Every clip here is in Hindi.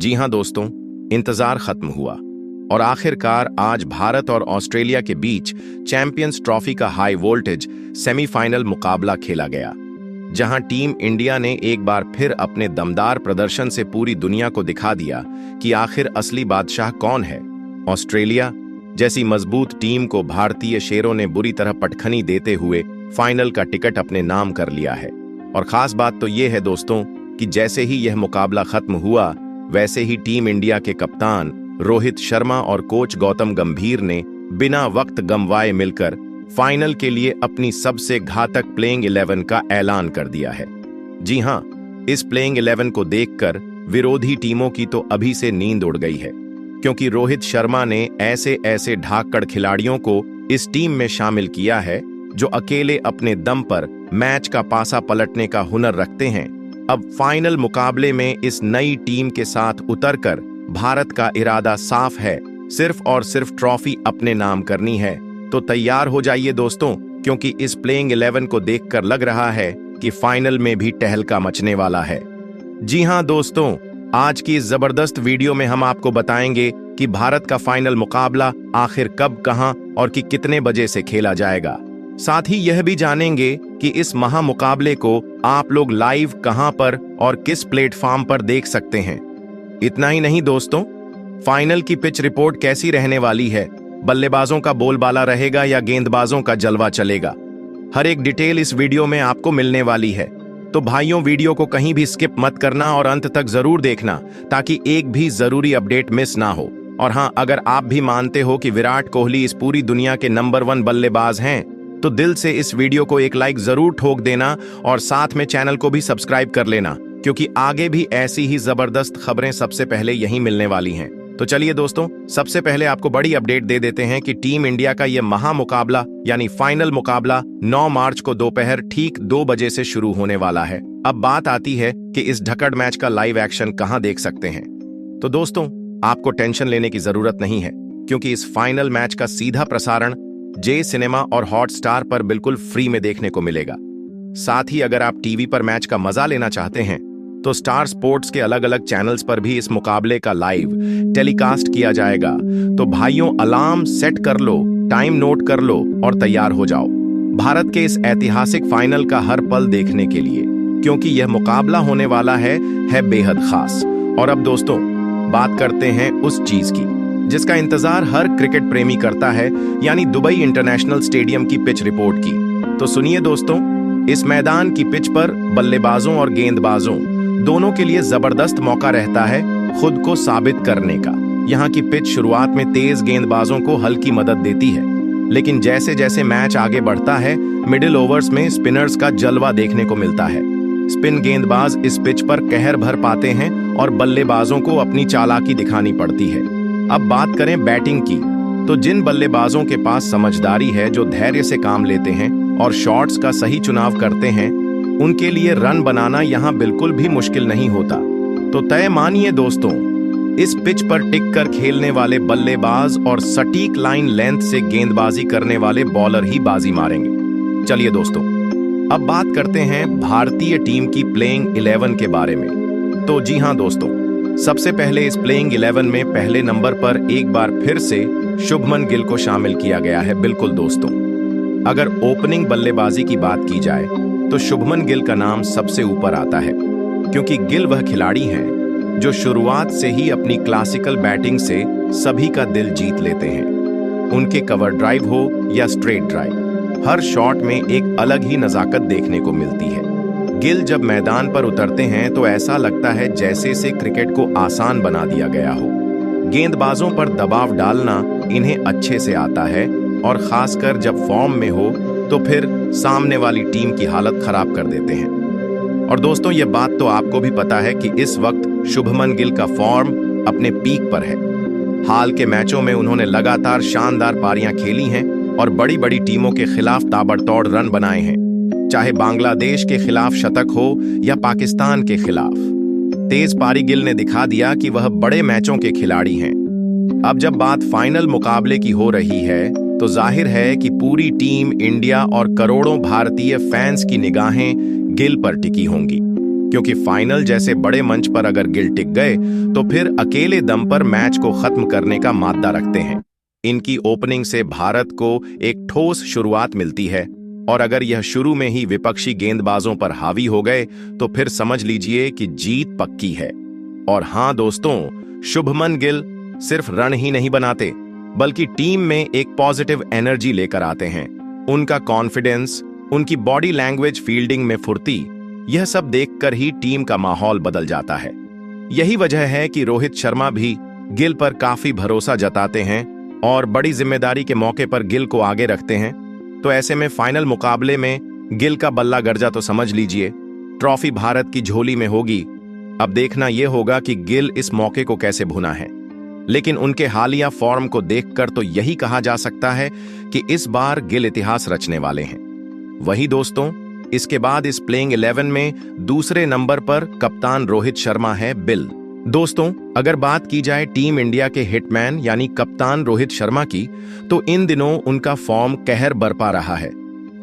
जी हां दोस्तों, इंतजार खत्म हुआ और आखिरकार आज भारत और ऑस्ट्रेलिया के बीच चैंपियंस ट्रॉफी का हाई वोल्टेज सेमीफाइनल मुकाबला खेला गया, जहां टीम इंडिया ने एक बार फिर अपने दमदार प्रदर्शन से पूरी दुनिया को दिखा दिया कि आखिर असली बादशाह कौन है। ऑस्ट्रेलिया जैसी मजबूत टीम को भारतीय शेरों ने बुरी तरह पटखनी देते हुए फाइनल का टिकट अपने नाम कर लिया है। और खास बात तो ये है दोस्तों कि जैसे ही यह मुकाबला खत्म हुआ, वैसे ही टीम इंडिया के कप्तान रोहित शर्मा और कोच गौतम गंभीर ने बिना वक्त गंवाए मिलकर फाइनल के लिए अपनी सबसे घातक प्लेइंग 11 का ऐलान कर दिया है। जी हां, इस प्लेइंग 11 को देखकर विरोधी टीमों की तो अभी से नींद उड़ गई है, क्योंकि रोहित शर्मा ने ऐसे ऐसे ढाकड़ खिलाड़ियों को इस टीम में शामिल किया है जो अकेले अपने दम पर मैच का पासा पलटने का हुनर रखते हैं। अब फाइनल मुकाबले में इस नई टीम के साथ उतरकर भारत का इरादा साफ है, सिर्फ और सिर्फ ट्रॉफी अपने नाम करनी है। तो तैयार हो जाइए दोस्तों, क्योंकि इस प्लेइंग 11 को देखकर लग रहा है कि फाइनल में भी टहलका मचने वाला है। जी हां दोस्तों, आज की इस जबरदस्त वीडियो में हम आपको बताएंगे कि भारत का फाइनल मुकाबला आखिर कब, कहां और कि कितने बजे से खेला जाएगा। साथ ही यह भी जानेंगे कि इस महामुकाबले को आप लोग लाइव कहां पर और किस प्लेटफॉर्म पर देख सकते हैं। इतना ही नहीं दोस्तों, फाइनल की पिच रिपोर्ट कैसी रहने वाली है, बल्लेबाजों का बोलबाला रहेगा या गेंदबाजों का जलवा चलेगा, हर एक डिटेल इस वीडियो में आपको मिलने वाली है। तो भाइयों, वीडियो को कहीं भी स्किप मत करना और अंत तक जरूर देखना, ताकि एक भी जरूरी अपडेट मिस ना हो। और हां, अगर आप भी मानते हो कि विराट कोहली इस पूरी दुनिया के नंबर 1 बल्लेबाज हैं, तो दिल से इस वीडियो को एक लाइक जरूर ठोक देना और साथ में चैनल को भी सब्सक्राइब कर लेना, क्योंकि आगे भी ऐसी ही जबरदस्त खबरें सबसे पहले यहीं मिलने वाली हैं। तो चलिए दोस्तों, सबसे पहले आपको बड़ी अपडेट दे देते हैं कि टीम इंडिया का यह महामुकाबला यानी फाइनल मुकाबला 9 मार्च को दोपहर ठीक 2 बजे से शुरू होने वाला है। अब बात आती है कि इस ढकड़ मैच का लाइव एक्शन कहां देख सकते हैं। तो दोस्तों, आपको टेंशन लेने की जरूरत नहीं है, क्योंकि इस फाइनल मैच का सीधा प्रसारण जे सिनेमा और हॉटस्टार पर बिल्कुल फ्री में देखने को मिलेगा। साथ ही अगर आप टीवी पर मैच का मजा लेना चाहते हैं, तो स्टार स्पोर्ट्स के अलग अलग चैनल्स पर भी इस मुकाबले का लाइव टेलीकास्ट किया जाएगा। तो भाइयों, अलार्म सेट कर लो, टाइम नोट कर लो और तैयार हो जाओ भारत के इस ऐतिहासिक फाइनल का हर पल देखने के लिए, क्योंकि यह मुकाबला होने वाला है बेहद खास। और अब दोस्तों, बात करते हैं उस चीज की जिसका इंतजार हर क्रिकेट प्रेमी करता है, यानी दुबई इंटरनेशनल स्टेडियम की पिच रिपोर्ट की। तो सुनिए दोस्तों, इस मैदान की पिच पर बल्लेबाजों और गेंदबाजों दोनों के लिए जबरदस्त मौका रहता है खुद को साबित करने का। यहाँ की पिच शुरुआत में तेज गेंदबाजों को हल्की मदद देती है, लेकिन जैसे जैसे मैच आगे बढ़ता है, मिडिल ओवर्स में स्पिनर्स का जलवा देखने को मिलता है। स्पिन गेंदबाज इस पिच पर कहर भर पाते हैं और बल्लेबाजों को अपनी चालाकी दिखानी पड़ती है। अब बात करें बैटिंग की, तो जिन बल्लेबाजों के पास समझदारी है, जो धैर्य से काम लेते हैं और शॉट्स का सही चुनाव करते हैं, उनके लिए रन बनाना यहां बिल्कुल भी मुश्किल नहीं होता। तो तय मानिए दोस्तों, इस पिच पर टिक कर खेलने वाले बल्लेबाज और सटीक लाइन लेंथ से गेंदबाजी करने वाले बॉलर ही बाजी मारेंगे। चलिए दोस्तों, अब बात करते हैं भारतीय टीम की प्लेइंग 11 के बारे में। तो जी हां दोस्तों, सबसे पहले इस प्लेइंग 11 में पहले नंबर पर एक बार फिर से शुभमन गिल को शामिल किया गया है। बिल्कुल दोस्तों, अगर ओपनिंग बल्लेबाजी की बात की जाए तो शुभमन गिल का नाम सबसे ऊपर आता है, क्योंकि गिल वह खिलाड़ी हैं जो शुरुआत से ही अपनी क्लासिकल बैटिंग से सभी का दिल जीत लेते हैं। उनके कवर ड्राइव हो या स्ट्रेट ड्राइव, हर शॉट में एक अलग ही नजाकत देखने को मिलती है। गिल जब मैदान पर उतरते हैं तो ऐसा लगता है जैसे से क्रिकेट को आसान बना दिया गया हो। गेंदबाजों पर दबाव डालना इन्हें अच्छे से आता है, और खासकर जब फॉर्म में हो तो फिर सामने वाली टीम की हालत खराब कर देते हैं। और दोस्तों, ये बात तो आपको भी पता है कि इस वक्त शुभमन गिल का फॉर्म अपने पीक पर है। हाल के मैचों में उन्होंने लगातार शानदार पारियां खेली हैं और बड़ी बड़ी टीमों के खिलाफ ताबड़तोड़ रन बनाए हैं, चाहे बांग्लादेश के खिलाफ शतक हो या पाकिस्तान के खिलाफ। तेज पारी गिल ने दिखा दिया कि वह बड़े मैचों के खिलाड़ी हैं। अब जब बात फाइनल मुकाबले की हो रही है, तो जाहिर है कि पूरी टीम इंडिया और करोड़ों भारतीय फैंस की निगाहें गिल पर टिकी होंगी, क्योंकि फाइनल जैसे बड़े मंच पर अगर गिल टिक गए तो फिर अकेले दम पर मैच को खत्म करने का माद्दा रखते हैं। इनकी ओपनिंग से भारत को एक ठोस शुरुआत मिलती है, और अगर यह शुरू में ही विपक्षी गेंदबाजों पर हावी हो गए तो फिर समझ लीजिए कि जीत पक्की है। और हां दोस्तों, शुभमन गिल सिर्फ रन ही नहीं बनाते, बल्कि टीम में एक पॉजिटिव एनर्जी लेकर आते हैं। उनका कॉन्फिडेंस, उनकी बॉडी लैंग्वेज, फील्डिंग में फुर्ती, यह सब देखकर ही टीम का माहौल बदल जाता है। यही वजह है कि रोहित शर्मा भी गिल पर काफी भरोसा जताते हैं और बड़ी जिम्मेदारी के मौके पर गिल को आगे रखते हैं। तो ऐसे में फाइनल मुकाबले में गिल का बल्ला गरजा तो समझ लीजिए ट्रॉफी भारत की झोली में होगी। अब देखना यह होगा कि गिल इस मौके को कैसे भुना है, लेकिन उनके हालिया फॉर्म को देखकर तो यही कहा जा सकता है कि इस बार गिल इतिहास रचने वाले हैं। वही दोस्तों, इसके बाद इस प्लेइंग 11 में दूसरे नंबर पर कप्तान रोहित शर्मा है बिल। दोस्तों, अगर बात की जाए टीम इंडिया के हिटमैन यानी कप्तान रोहित शर्मा की, तो इन दिनों उनका फॉर्म कहर बरपा रहा है।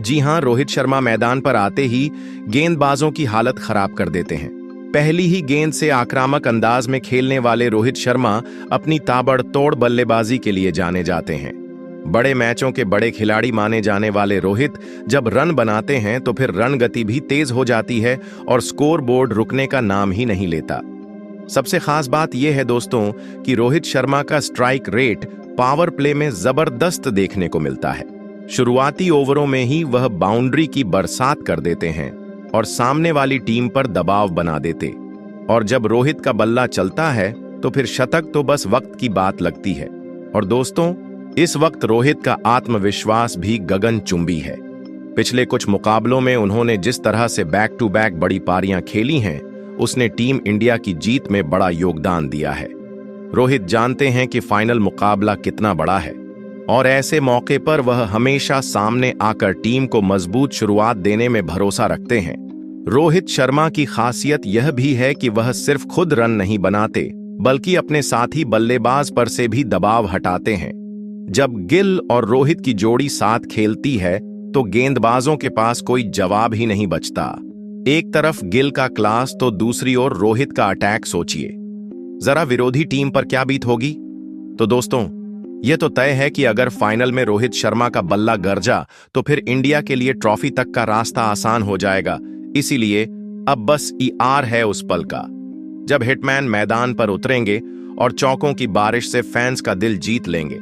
जी हां, रोहित शर्मा मैदान पर आते ही गेंदबाजों की हालत खराब कर देते हैं। पहली ही गेंद से आक्रामक अंदाज में खेलने वाले रोहित शर्मा अपनी ताबड़तोड़ बल्लेबाजी के लिए जाने जाते हैं। बड़े मैचों के बड़े खिलाड़ी माने जाने वाले रोहित जब रन बनाते हैं तो फिर रन गति भी तेज हो जाती है और स्कोर बोर्ड रुकने का नाम ही नहीं लेता। सबसे खास बात यह है दोस्तों कि रोहित शर्मा का स्ट्राइक रेट पावर प्ले में जबरदस्त देखने को मिलता है। शुरुआती ओवरों में ही वह बाउंड्री की बरसात कर देते हैं और सामने वाली टीम पर दबाव बना देते, और जब रोहित का बल्ला चलता है तो फिर शतक तो बस वक्त की बात लगती है। और दोस्तों, इस वक्त रोहित का आत्मविश्वास भी गगनचुंबी है। पिछले कुछ मुकाबलों में उन्होंने जिस तरह से बैक टू बैक बड़ी पारियां खेली हैं, उसने टीम इंडिया की जीत में बड़ा योगदान दिया है। रोहित जानते हैं कि फाइनल मुकाबला कितना बड़ा है, और ऐसे मौके पर वह हमेशा सामने आकर टीम को मजबूत शुरुआत देने में भरोसा रखते हैं। रोहित शर्मा की खासियत यह भी है कि वह सिर्फ खुद रन नहीं बनाते, बल्कि अपने साथी बल्लेबाज पर से भी दबाव हटाते हैं। जब गिल और रोहित की जोड़ी साथ खेलती है तो गेंदबाजों के पास कोई जवाब ही नहीं बचता। एक तरफ गिल का क्लास तो दूसरी ओर रोहित का अटैक सोचिए। जरा विरोधी टीम पर क्या बीत होगी। तो दोस्तों, यह तो तय है कि अगर फाइनल में रोहित शर्मा का बल्ला गरजा तो फिर इंडिया के लिए ट्रॉफी तक का रास्ता आसान हो जाएगा। इसीलिए अब बस ईआर है उस पल का, जब हिटमैन मैदान पर उतरेंगे और चौकों की बारिश से फैंस का दिल जीत लेंगे।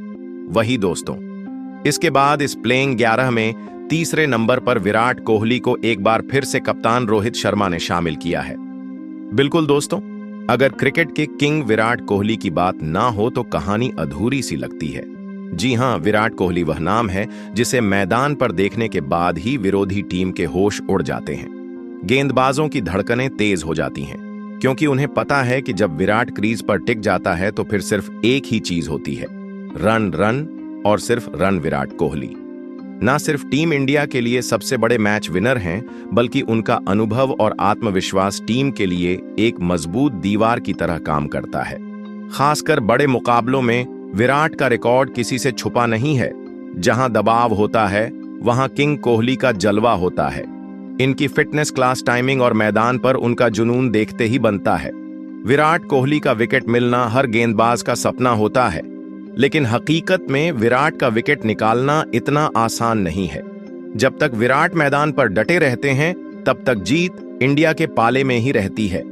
वही दोस्तों, इसके बाद इस प्लेइंग 11 में तीसरे नंबर पर विराट कोहली को एक बार फिर से कप्तान रोहित शर्मा ने शामिल किया है। बिल्कुल दोस्तों, अगर क्रिकेट के किंग विराट कोहली की बात ना हो तो कहानी अधूरी सी लगती है। जी हां, विराट कोहली वह नाम है जिसे मैदान पर देखने के बाद ही विरोधी टीम के होश उड़ जाते हैं। गेंदबाजों की धड़कनें तेज हो जाती हैं, क्योंकि उन्हें पता है कि जब विराट क्रीज पर टिक जाता है तो फिर सिर्फ एक ही चीज होती है, रन रन और सिर्फ रन। विराट कोहली ना सिर्फ टीम इंडिया के लिए सबसे बड़े मैच विनर हैं, बल्कि उनका अनुभव और आत्मविश्वास टीम के लिए एक मजबूत दीवार की तरह काम करता है। खासकर बड़े मुकाबलों में विराट का रिकॉर्ड किसी से छुपा नहीं है। जहां दबाव होता है वहां किंग कोहली का जलवा होता है। इनकी फिटनेस, क्लास, टाइमिंग और मैदान पर उनका जुनून देखते ही बनता है। विराट कोहली का विकेट मिलना हर गेंदबाज का सपना होता है, लेकिन हकीकत में विराट का विकेट निकालना इतना आसान नहीं है। जब तक विराट मैदान पर डटे रहते हैं तब तक जीत इंडिया के पाले में ही रहती है।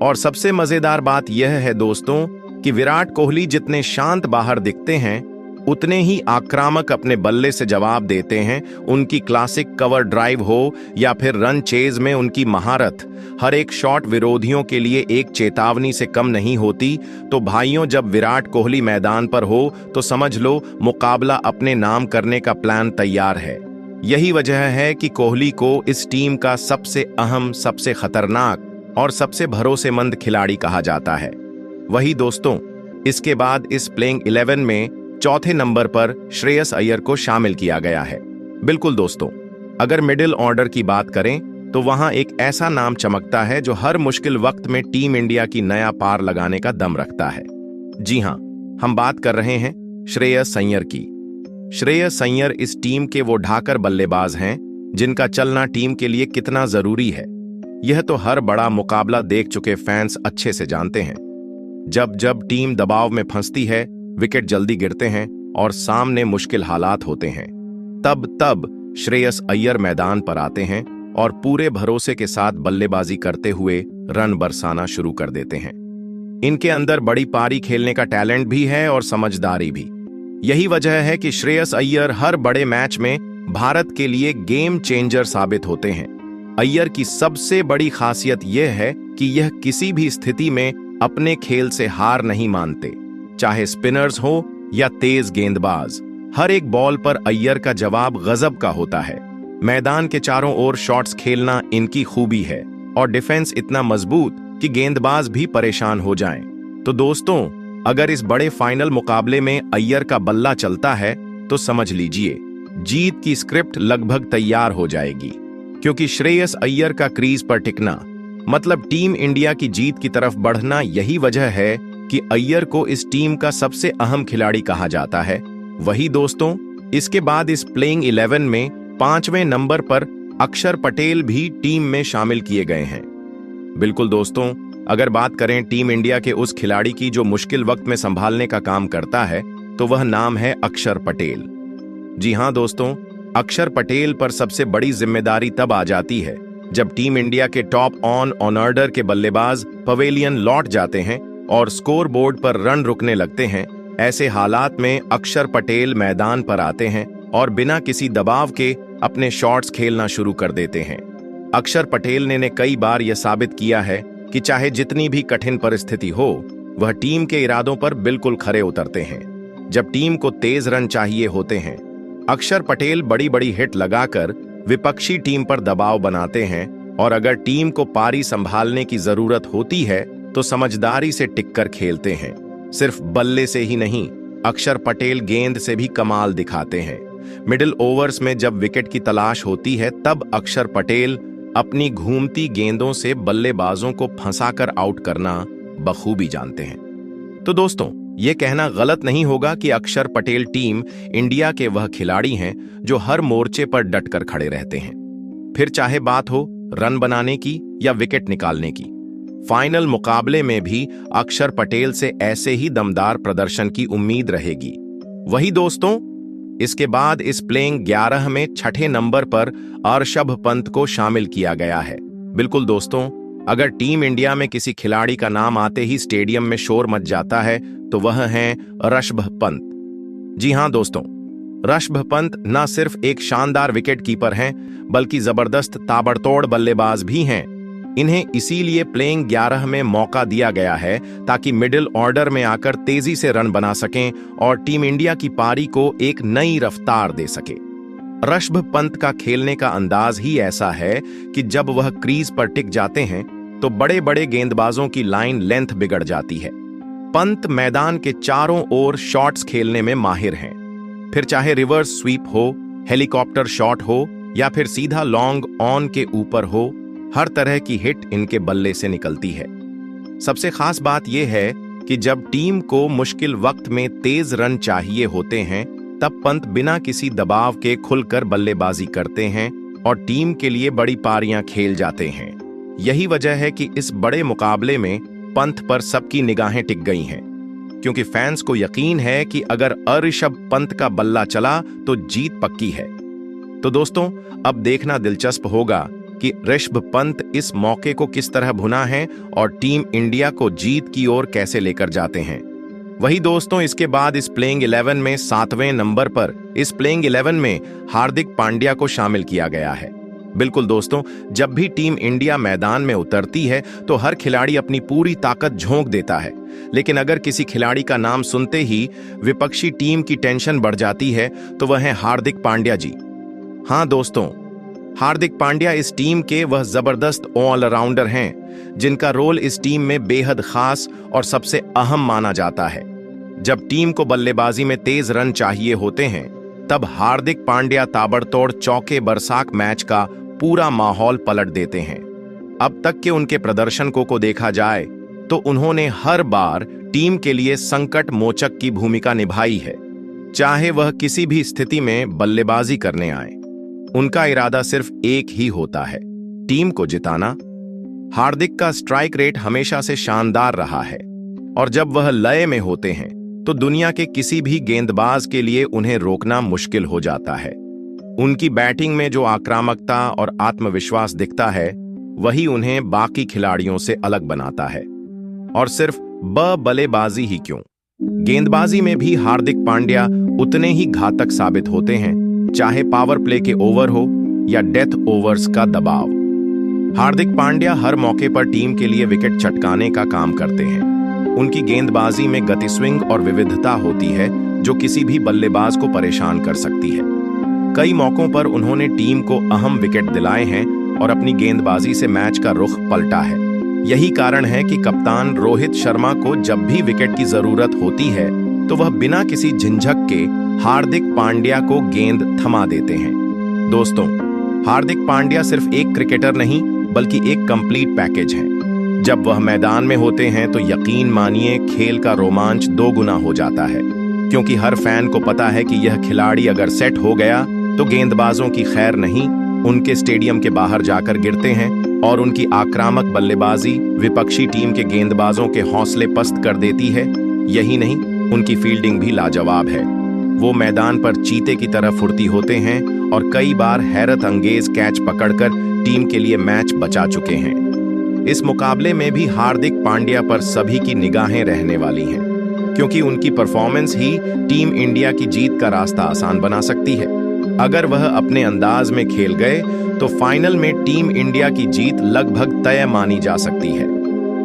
और सबसे मजेदार बात यह है दोस्तों कि विराट कोहली जितने शांत बाहर दिखते हैं, उतने ही आक्रामक अपने बल्ले से जवाब देते हैं। उनकी क्लासिक कवर ड्राइव हो या फिर रन चेज में उनकी महारत, हर एक शॉट विरोधियों के लिए एक चेतावनी से कम नहीं होती। तो भाइयों, जब विराट कोहली मैदान पर हो तो समझ लो मुकाबला अपने नाम करने का प्लान तैयार है। यही वजह है कि कोहली को इस टीम का सबसे अहम, सबसे खतरनाक और सबसे भरोसेमंद खिलाड़ी कहा जाता है। वही दोस्तों, इसके बाद इस प्लेइंग 11 में चौथे नंबर पर श्रेयस अय्यर को शामिल किया गया है। बिल्कुल दोस्तों, अगर मिडिल ऑर्डर की बात करें तो वहां एक ऐसा नाम चमकता है जो हर मुश्किल वक्त में टीम इंडिया की नया पार लगाने का दम रखता है। जी हां, हम बात कर रहे हैं श्रेयस अय्यर की। श्रेयस अय्यर इस टीम के वो ढाकर बल्लेबाज हैं जिनका चलना टीम के लिए कितना जरूरी है। यह तो हर बड़ा मुकाबला देख चुके फैंस अच्छे से जानते हैं। जब जब टीम दबाव में फंसती है, विकेट जल्दी गिरते हैं और सामने मुश्किल हालात होते हैं, तब तब श्रेयस अय्यर मैदान पर आते हैं और पूरे भरोसे के साथ बल्लेबाजी करते हुए रन बरसाना शुरू कर देते हैं। इनके अंदर बड़ी पारी खेलने का टैलेंट भी है और समझदारी भी। यही वजह है कि श्रेयस अय्यर हर बड़े मैच में भारत के लिए गेम चेंजर साबित होते हैं। अय्यर की सबसे बड़ी खासियत यह है कि यह किसी भी स्थिति में अपने खेल से हार नहीं मानते, चाहे स्पिनर्स हो या तेज गेंदबाज। हर एक बॉल पर अय्यर का जवाब गजब का होता है। मैदान के चारों ओर शॉट्स खेलना इनकी खूबी है और डिफेंस इतना मजबूत कि गेंदबाज भी परेशान हो जाएं। तो दोस्तों, अगर इस बड़े फाइनल मुकाबले में अय्यर का बल्ला चलता है तो समझ लीजिए जीत की स्क्रिप्ट लगभग तैयार हो जाएगी, क्योंकि श्रेयस अय्यर का क्रीज पर टिकना मतलब टीम इंडिया की जीत की तरफ बढ़ना। यही वजह है कि अय्यर को इस टीम का सबसे अहम खिलाड़ी कहा जाता है। वही दोस्तों, इसके बाद इस प्लेइंग 11 में 5वें नंबर पर अक्षर पटेल भी टीम में शामिल किए गए हैं। बिल्कुल दोस्तों, अगर बात करें टीम इंडिया के उस खिलाड़ी की जो मुश्किल वक्त में संभालने का काम करता है, तो वह नाम है अक्षर पटेल। जी हां दोस्तों, अक्षर पटेल पर सबसे बड़ी जिम्मेदारी तब आ जाती है जब टीम इंडिया के टॉप ऑन ऑर्डर के बल्लेबाज पवेलियन लौट जाते हैं और स्कोर बोर्ड पर रन रुकने लगते हैं। ऐसे हालात में अक्षर पटेल मैदान पर आते हैं और बिना किसी दबाव के अपने शॉट्स खेलना शुरू कर देते हैं। अक्षर पटेल ने कई बार यह साबित किया है कि चाहे जितनी भी कठिन परिस्थिति हो, वह टीम के इरादों पर बिल्कुल खरे उतरते हैं। जब टीम को तेज रन चाहिए होते हैं, अक्षर पटेल बड़ी बड़ी हिट लगाकर विपक्षी टीम पर दबाव बनाते हैं और अगर टीम को पारी संभालने की जरूरत होती है तो समझदारी से टिककर खेलते हैं। सिर्फ बल्ले से ही नहीं, अक्षर पटेल गेंद से भी कमाल दिखाते हैं। मिडिल ओवर्स में जब विकेट की तलाश होती है, तब अक्षर पटेल अपनी घूमती गेंदों से बल्लेबाजों को फंसाकर आउट करना बखूबी जानते हैं। तो दोस्तों, यह कहना गलत नहीं होगा कि अक्षर पटेल टीम इंडिया के वह खिलाड़ी हैं जो हर मोर्चे पर डटकर खड़े रहते हैं, फिर चाहे बात हो रन बनाने की या विकेट निकालने की। फाइनल मुकाबले में भी अक्षर पटेल से ऐसे ही दमदार प्रदर्शन की उम्मीद रहेगी। वही दोस्तों, इसके बाद इस प्लेइंग 11 में 6ठे नंबर पर ऋषभ पंत को शामिल किया गया है। बिल्कुल दोस्तों, अगर टीम इंडिया में किसी खिलाड़ी का नाम आते ही स्टेडियम में शोर मच जाता है तो वह हैं ऋषभ पंत। जी हां दोस्तों, ऋषभ पंत न सिर्फ एक शानदार विकेट कीपर हैं, बल्कि जबरदस्त ताबड़तोड़ बल्लेबाज भी हैं। इन्हें इसीलिए प्लेइंग 11 में मौका दिया गया है ताकि मिडिल ऑर्डर में आकर तेजी से रन बना सकें और टीम इंडिया की पारी को एक नई रफ्तार दे सके। ऋषभ पंत का खेलने का अंदाज ही ऐसा है कि जब वह क्रीज पर टिक जाते हैं तो बड़े बड़े गेंदबाजों की लाइन लेंथ बिगड़ जाती है। पंत मैदान के चारों ओर शॉट्स खेलने में माहिर हैं, फिर चाहे रिवर्स स्वीप हो, हेलीकॉप्टर शॉट हो या फिर सीधा लॉन्ग ऑन के ऊपर हो, हर तरह की हिट इनके बल्ले से निकलती है। सबसे खास बात यह है कि जब टीम को मुश्किल वक्त में तेज रन चाहिए होते हैं, तब पंत बिना किसी दबाव के खुलकर बल्लेबाजी करते हैं और टीम के लिए बड़ी पारियां खेल जाते हैं। यही वजह है कि इस बड़े मुकाबले में पंत पर सबकी निगाहें टिक गई हैं, क्योंकि फैंस को यकीन है कि अगर ऋषभ पंत का बल्ला चला तो जीत पक्की है। तो दोस्तों, अब देखना दिलचस्प होगा कि ऋषभ पंत इस मौके को किस तरह भुना है और टीम इंडिया को जीत की ओर कैसे लेकर जाते हैं। वही दोस्तों, इसके बाद इस प्लेइंग 11 में 7वें नंबर पर इस प्लेइंग 11 में हार्दिक पांड्या को शामिल किया गया है। बिल्कुल दोस्तों, जब भी टीम इंडिया मैदान में उतरती है तो हर खिलाड़ी अपनी पूरी ताकत झोंक देता है, लेकिन अगर किसी खिलाड़ी का नाम सुनते ही विपक्षी टीम की टेंशन बढ़ जाती है तो वह है हार्दिक पांड्या जी। हाँ दोस्तों, हार्दिक पांड्या इस टीम के वह जबरदस्त ऑलराउंडर हैं जिनका रोल इस टीम में बेहद खास और सबसे अहम माना जाता है। जब टीम को बल्लेबाजी में तेज रन चाहिए होते हैं, तब हार्दिक पांड्या ताबड़तोड़ चौके बरसात मैच का पूरा माहौल पलट देते हैं। अब तक के उनके प्रदर्शन को देखा जाए तो उन्होंने हर बार टीम के लिए संकट मोचक की भूमिका निभाई है। चाहे वह किसी भी स्थिति में बल्लेबाजी करने आए, उनका इरादा सिर्फ एक ही होता है, टीम को जिताना। हार्दिक का स्ट्राइक रेट हमेशा से शानदार रहा है और जब वह लय में होते हैं तो दुनिया के किसी भी गेंदबाज के लिए उन्हें रोकना मुश्किल हो जाता है। उनकी बैटिंग में जो आक्रामकता और आत्मविश्वास दिखता है वही उन्हें बाकी खिलाड़ियों से अलग बनाता है। और सिर्फ बल्लेबाजी ही क्यों, गेंदबाजी में भी हार्दिक पांड्या उतने ही घातक साबित होते हैं, चाहे पावर प्ले के ओवर हो या डेथ ओवर्स का दबाव। हार्दिक पांड्या हर मौके पर टीम के लिए विकेट चटकाने का काम करते हैं। उनकी गेंदबाजी में गति, स्विंग और विविधता होती है जो किसी भी बल्लेबाज को परेशान कर सकती है। कई मौकों पर उन्होंने टीम को अहम विकेट दिलाए हैं और अपनी गेंदबाजी से मैच का रुख पलटा है। यही कारण है कि कप्तान रोहित शर्मा को जब भी विकेट की जरूरत होती है तो वह बिना किसी झिझक के हार्दिक पांड्या को गेंद थमा देते हैं। दोस्तों, हार्दिक पांड्या सिर्फ एक क्रिकेटर नहीं बल्कि एक कंप्लीट पैकेज है। जब वह मैदान में होते हैं तो यकीन मानिए खेल का रोमांच 2 गुना हो जाता है, क्योंकि हर फैन को पता है कि यह खिलाड़ी अगर सेट हो गया तो गेंदबाजों की खैर नहीं, उनके स्टेडियम के बाहर जाकर गिरते हैं और उनकी आक्रामक बल्लेबाजी विपक्षी टीम के गेंदबाजों के हौसले पस्त कर देती है। यही नहीं, उनकी फील्डिंग भी लाजवाब है। वो मैदान पर चीते की तरह फुर्ती होते हैं और कई बार हैरत अंगेज कैच पकड़कर टीम के लिए मैच बचा चुके हैं। इस मुकाबले में भी हार्दिक पांड्या पर सभी की निगाहें रहने वाली हैं, क्योंकि उनकी परफॉर्मेंस ही टीम इंडिया की जीत का रास्ता आसान बना सकती है। अगर वह अपने अंदाज में खेल गए तो फाइनल में टीम इंडिया की जीत लगभग तय मानी जा सकती है।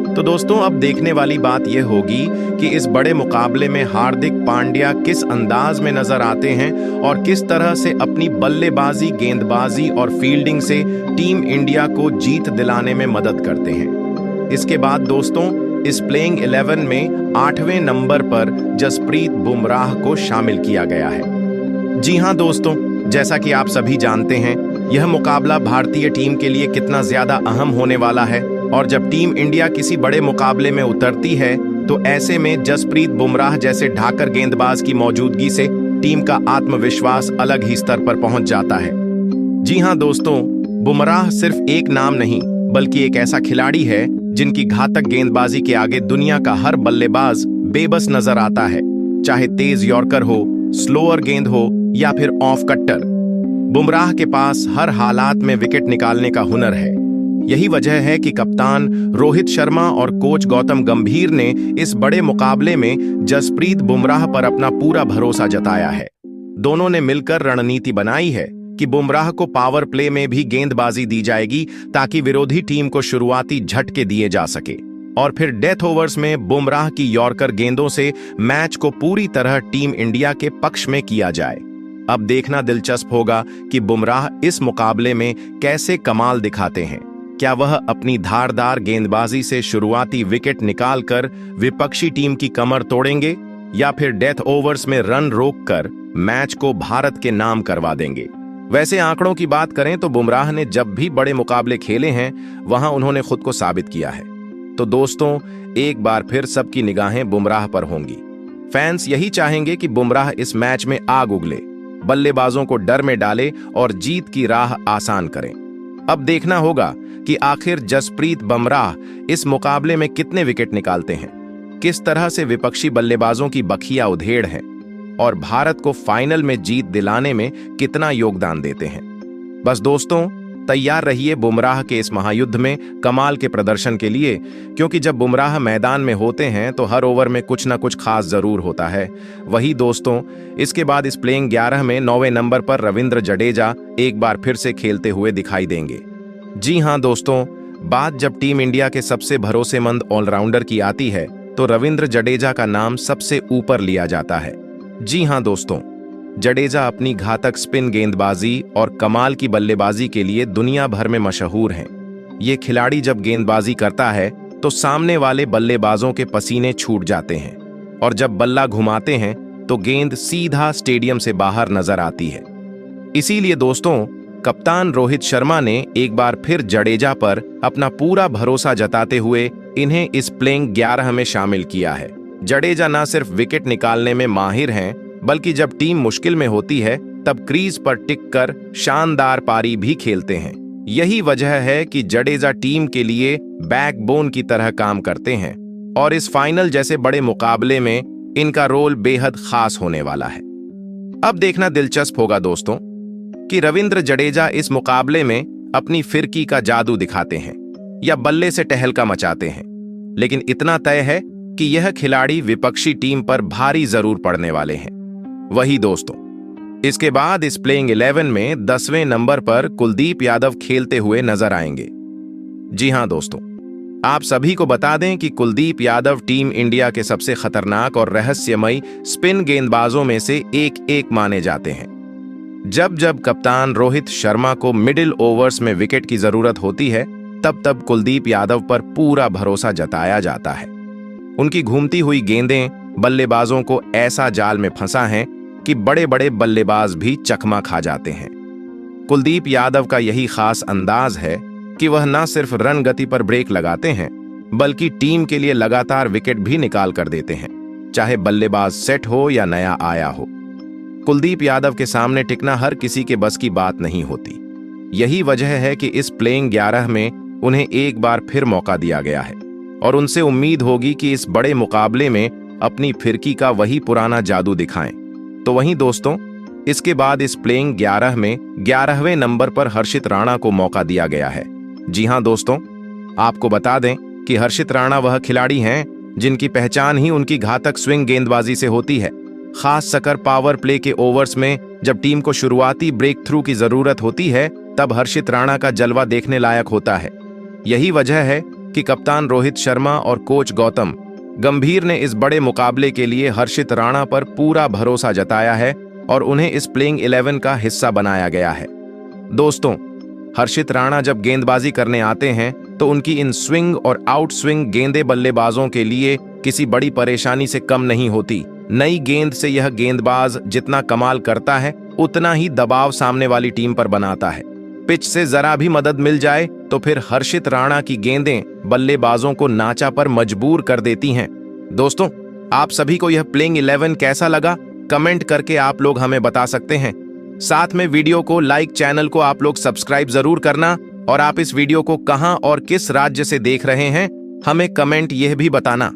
तो दोस्तों, अब देखने वाली बात यह होगी कि इस बड़े मुकाबले में हार्दिक पांड्या किस अंदाज में नजर आते हैं और किस तरह से अपनी बल्लेबाजी, गेंदबाजी और फील्डिंग से टीम इंडिया को जीत दिलाने में मदद करते हैं। इसके बाद दोस्तों, इस प्लेइंग 11 में 8वें नंबर पर जसप्रीत बुमराह को शामिल किया गया है। जी हां दोस्तों, जैसा कि आप सभी जानते हैं, यह मुकाबला भारतीय टीम के लिए कितना ज्यादा अहम होने वाला है और जब टीम इंडिया किसी बड़े मुकाबले में उतरती है तो ऐसे में जसप्रीत बुमराह जैसे ढाकर गेंदबाज की मौजूदगी से टीम का आत्मविश्वास अलग ही स्तर पर पहुंच जाता है। जी हां दोस्तों, बुमराह सिर्फ एक नाम नहीं बल्कि एक ऐसा खिलाड़ी है जिनकी घातक गेंदबाजी के आगे दुनिया का हर बल्लेबाज बेबस नजर आता है, चाहे तेज यॉर्कर हो, स्लोअर गेंद हो या फिर ऑफ कट्टर। बुमराह के पास हर हालात में विकेट निकालने का हुनर है। यही वजह है कि कप्तान रोहित शर्मा और कोच गौतम गंभीर ने इस बड़े मुकाबले में जसप्रीत बुमराह पर अपना पूरा भरोसा जताया है। दोनों ने मिलकर रणनीति बनाई है कि बुमराह को पावर प्ले में भी गेंदबाजी दी जाएगी ताकि विरोधी टीम को शुरुआती झटके दिए जा सके और फिर डेथ ओवर्स में बुमराह की यॉर्कर गेंदों से मैच को पूरी तरह टीम इंडिया के पक्ष में किया जाए। अब देखना दिलचस्प होगा कि बुमराह इस मुकाबले में कैसे कमाल दिखाते हैं। क्या वह अपनी धारदार गेंदबाजी से शुरुआती विकेट निकालकर विपक्षी टीम की कमर तोड़ेंगे या फिर डेथ ओवर्स में रन रोककर मैच को भारत के नाम करवा देंगे। वैसे आंकड़ों की बात करें तो बुमराह ने जब भी बड़े मुकाबले खेले हैं वहां उन्होंने खुद को साबित किया है। तो दोस्तों, एक बार फिर सबकी निगाहें बुमराह पर होंगी। फैंस यही चाहेंगे कि बुमराह इस मैच में आग उगले, बल्लेबाजों को डर में डाले और जीत की राह आसान करें। अब देखना होगा कि आखिर जसप्रीत बुमराह इस मुकाबले में कितने विकेट निकालते हैं, किस तरह से विपक्षी बल्लेबाजों की बखिया उधेड़ है और भारत को फाइनल में जीत दिलाने में कितना योगदान देते हैं। बस दोस्तों, तैयार रहिए बुमराह के इस महायुद्ध में कमाल के प्रदर्शन के लिए, क्योंकि जब बुमराह मैदान में होते हैं तो हर ओवर में कुछ न कुछ खास जरूर होता है। वही दोस्तों, इसके बाद इस प्लेइंग 11 में 9वें नंबर पर रविंद्र जडेजा एक बार फिर से खेलते हुए दिखाई देंगे। जी हां दोस्तों, बात जब टीम इंडिया के सबसे भरोसेमंद ऑलराउंडर की आती है तो रविंद्र जडेजा का नाम सबसे ऊपर लिया जाता है। जी हां दोस्तों, जडेजा अपनी घातक स्पिन गेंदबाजी और कमाल की बल्लेबाजी के लिए दुनिया भर में मशहूर हैं। ये खिलाड़ी जब गेंदबाजी करता है तो सामने वाले बल्लेबाजों के पसीने छूट जाते हैं और जब बल्ला घुमाते हैं तो गेंद सीधा स्टेडियम से बाहर नजर आती है। इसीलिए दोस्तों, कप्तान रोहित शर्मा ने एक बार फिर जडेजा पर अपना पूरा भरोसा जताते हुए इन्हें इस प्लेइंग 11 में शामिल किया है। जडेजा न सिर्फ विकेट निकालने में माहिर हैं, बल्कि जब टीम मुश्किल में होती है तब क्रीज पर टिककर शानदार पारी भी खेलते हैं। यही वजह है कि जडेजा टीम के लिए बैकबोन की तरह काम करते हैं और इस फाइनल जैसे बड़े मुकाबले में इनका रोल बेहद खास होने वाला है। अब देखना दिलचस्प होगा दोस्तों कि रविंद्र जडेजा इस मुकाबले में अपनी फिरकी का जादू दिखाते हैं या बल्ले से टहलका मचाते हैं, लेकिन इतना तय है कि यह खिलाड़ी विपक्षी टीम पर भारी जरूर पड़ने वाले हैं। वही दोस्तों, इसके बाद इस प्लेइंग 11 में 10वें नंबर पर कुलदीप यादव खेलते हुए नजर आएंगे। जी हां दोस्तों, आप सभी को बता दें कि कुलदीप यादव टीम इंडिया के सबसे खतरनाक और रहस्यमयी स्पिन गेंदबाजों में से एक माने जाते हैं। जब जब कप्तान रोहित शर्मा को मिडिल ओवर्स में विकेट की जरूरत होती है, तब तब कुलदीप यादव पर पूरा भरोसा जताया जाता है। उनकी घूमती हुई गेंदें बल्लेबाजों को ऐसा जाल में फंसा है कि बड़े बड़े बल्लेबाज भी चकमा खा जाते हैं। कुलदीप यादव का यही खास अंदाज है कि वह न सिर्फ रन गति पर ब्रेक लगाते हैं, बल्कि टीम के लिए लगातार विकेट भी निकाल कर देते हैं, चाहे बल्लेबाज सेट हो या नया आया हो। कुलदीप यादव के सामने टिकना हर किसी के बस की बात नहीं होती। यही वजह है कि इस प्लेइंग 11 में उन्हें एक बार फिर मौका दिया गया है और उनसे उम्मीद होगी कि इस बड़े मुकाबले में अपनी फिरकी का वही पुराना जादू दिखाएं। तो वहीं दोस्तों, इसके बाद इस प्लेइंग 11 में 11वें नंबर पर हर्षित राणा को मौका दिया गया है। जी हां दोस्तों, आपको बता दें कि हर्षित राणा वह खिलाड़ी हैं जिनकी पहचान ही उनकी घातक स्विंग गेंदबाजी से होती है। खास सकर पावर प्ले के ओवर्स में जब टीम को शुरुआती ब्रेक थ्रू की जरूरत होती है, तब हर्षित राणा का जलवा देखने लायक होता है। यही वजह है कि कप्तान रोहित शर्मा और कोच गौतम गंभीर ने इस बड़े मुकाबले के लिए हर्षित राणा पर पूरा भरोसा जताया है और उन्हें इस प्लेइंग 11 का हिस्सा बनाया गया है। दोस्तों, हर्षित राणा जब गेंदबाजी करने आते हैं तो उनकी इन स्विंग और आउट स्विंग गेंदें बल्लेबाजों के लिए किसी बड़ी परेशानी से कम नहीं होती। नई गेंद से यह गेंदबाज जितना कमाल करता है, उतना ही दबाव सामने वाली टीम पर बनाता है। पिच से जरा भी मदद मिल जाए तो फिर हर्षित राणा की गेंदें बल्लेबाजों को नाचा पर मजबूर कर देती हैं। दोस्तों, आप सभी को यह प्लेइंग 11 कैसा लगा, कमेंट करके आप लोग हमें बता सकते हैं। साथ में वीडियो को लाइक, चैनल को आप लोग सब्सक्राइब जरूर करना और आप इस वीडियो को कहां और किस राज्य से देख रहे हैं, हमें कमेंट यह भी बताना।